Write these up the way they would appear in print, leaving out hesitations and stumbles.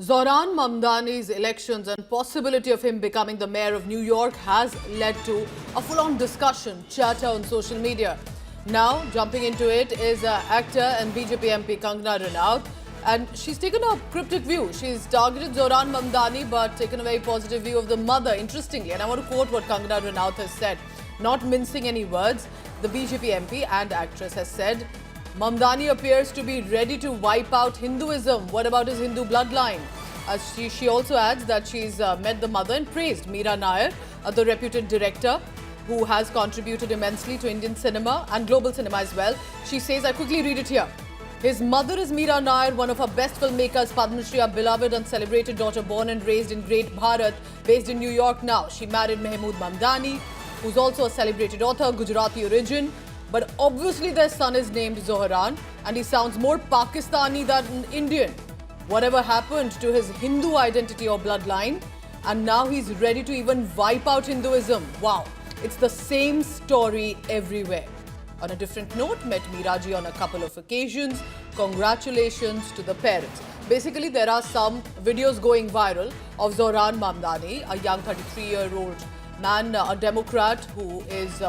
Zohran Mamdani's elections and possibility of him becoming the mayor of New York has led to a full-on discussion, chatter on social media. Now, jumping into it is actor and BJP MP Kangana Ranaut, and she's taken a cryptic view. She's targeted Zohran Mamdani but taken a very positive view of the mother, interestingly. And I want to quote what Kangana Ranaut has said. Not mincing any words, the BJP MP and actress has said, Mamdani appears to be ready to wipe out Hinduism. What about his Hindu bloodline? She also adds that she's met the mother and praised Meera Nair, the reputed director who has contributed immensely to Indian cinema and global cinema as well. She says, I quickly read it here. His mother is Meera Nair, one of our best filmmakers, Padma Shri, our beloved and celebrated daughter, born and raised in Great Bharat, based in New York now. She married Mahmood Mamdani, who's also a celebrated author, Gujarati origin. But obviously their son is named Zohran and he sounds more Pakistani than Indian. Whatever happened to his Hindu identity or bloodline, and now he's ready to even wipe out Hinduism. Wow, it's the same story everywhere. On a different note, met Meera ji on a couple of occasions. Congratulations to the parents. Basically, there are some videos going viral of Zohran Mamdani, a young 33-year-old man, a Democrat who is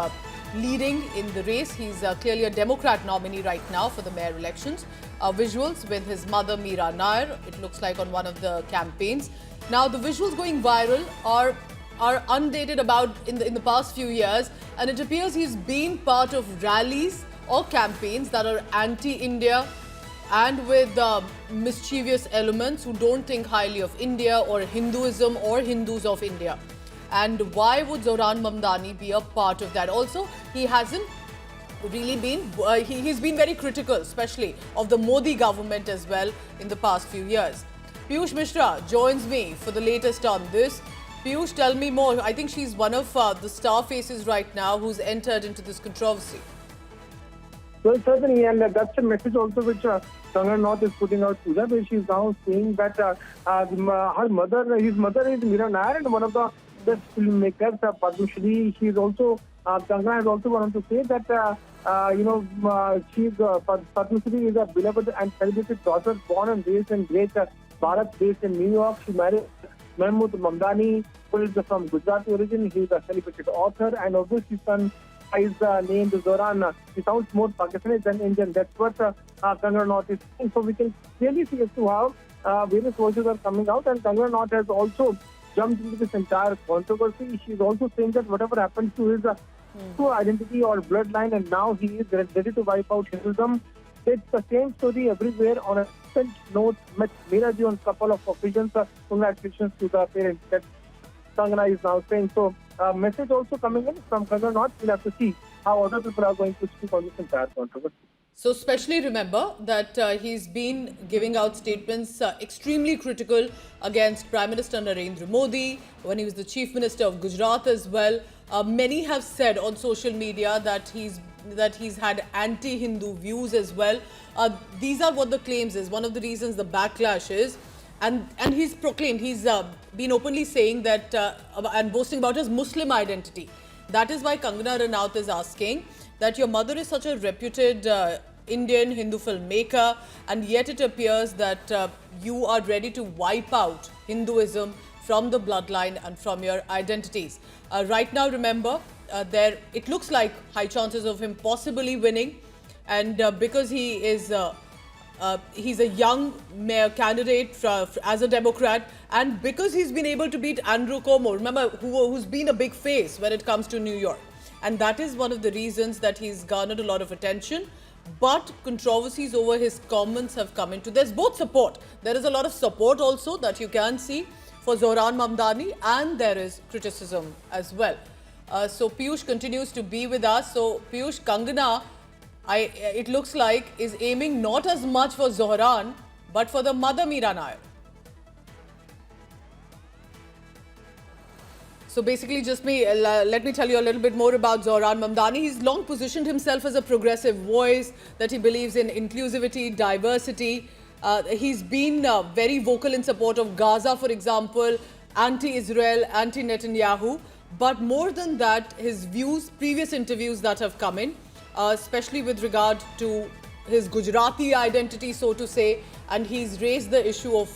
leading in the race. He's clearly a Democrat nominee right now for the mayor elections. Visuals with his mother Meera Nair, it looks like on one of the campaigns. Now the visuals going viral are undated about in the past few years, and it appears he's been part of rallies or campaigns that are anti-India and with mischievous elements who don't think highly of India or Hinduism or Hindus of India. And why would Zohran Mamdani be a part of that? Also, he hasn't really been, he's been very critical, especially of the Modi government as well in the past few years. Piyush Mishra joins me for the latest on this. Piyush, tell me more. I think she's one of the star faces right now who's entered into this controversy. Well, certainly, and that's a message also which Kangana Ranaut is putting out, Pooja, where she's now saying that his mother is Meera Nair and one of the best filmmakers, Padma Shri. She's also, Kangana has also wanted to say that, Padma Shri is a beloved and celebrated daughter born and raised in Great Bharat, based in New York. She married Mahmood Mamdani, who is from Gujarati origin. He is a celebrated author, and obviously his son is named Zohran. He sounds more Pakistani than Indian. That's what Kangana Ranaut is saying. So we can clearly see as to how various voices are coming out, and Kangana Ranaut has also jumped into this entire controversy. She's also saying that whatever happened to his true identity or bloodline, and now he is ready to wipe out Hinduism. It's the same story everywhere. On a different note, met Meera ji on a couple of occasions. Congratulations to the parents. That Kangana is now saying. So, message also coming in from Kangana Ranaut. We'll have to see how other people are going to speak on this entire controversy. So especially remember that he's been giving out statements extremely critical against Prime Minister Narendra Modi when he was the Chief Minister of Gujarat as well. Many have said on social media that he's had anti-Hindu views as well. These are what the claims is. One of the reasons the backlash is. And he's proclaimed, he's been openly saying that and boasting about his Muslim identity. That is why Kangana Ranaut is asking that your mother is such a reputed Indian Hindu filmmaker, and yet it appears that you are ready to wipe out Hinduism from the bloodline and from your identities. Right now, remember, it looks like high chances of him possibly winning, and because he is he's a young mayor candidate as a Democrat, and because he's been able to beat Andrew Cuomo, remember, who's been a big face when it comes to New York. And that is one of the reasons that he's garnered a lot of attention. But controversies over his comments have come into. There's both support. There is a lot of support also that you can see for Zohran Mamdani, and there is criticism as well. So Piyush continues to be with us. So Piyush, Kangana, it looks like, is aiming not as much for Zohran, but for the mother Meera Nair. So basically, let me tell you a little bit more about Zohran Mamdani. He's long positioned himself as a progressive voice, that he believes in inclusivity, diversity. He's been very vocal in support of Gaza, for example, anti-Israel, anti-Netanyahu. But more than that, his views, previous interviews that have come in, especially with regard to his Gujarati identity, so to say, and he's raised the issue of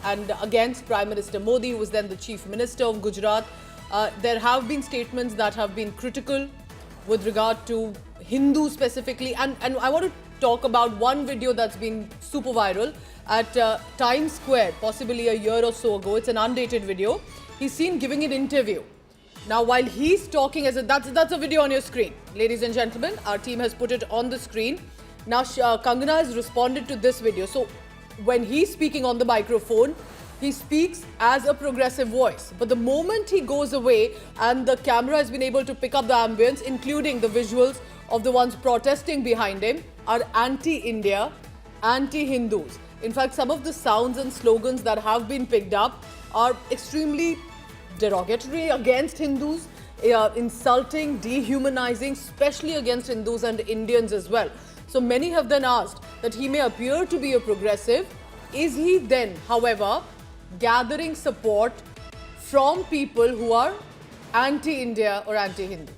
and against Prime Minister Modi, who was then the Chief Minister of Gujarat. There have been statements that have been critical with regard to Hindus specifically, and I want to talk about one video that's been super viral at Times Square, possibly a year or so ago. It's an undated video. He's seen giving an interview. Now, while he's talking, that's a video on your screen, ladies and gentlemen. Our team has put it on the screen. Now, Kangana has responded to this video. So, when he's speaking on the microphone, he speaks as a progressive voice. But the moment he goes away and the camera has been able to pick up the ambience, including the visuals of the ones protesting behind him, are anti-India, anti-Hindus. In fact, some of the sounds and slogans that have been picked up are extremely derogatory against Hindus, insulting, dehumanizing, especially against Hindus and Indians as well. So many have then asked that he may appear to be a progressive. Is he then, however, gathering support from people who are anti-India or anti-Hindu?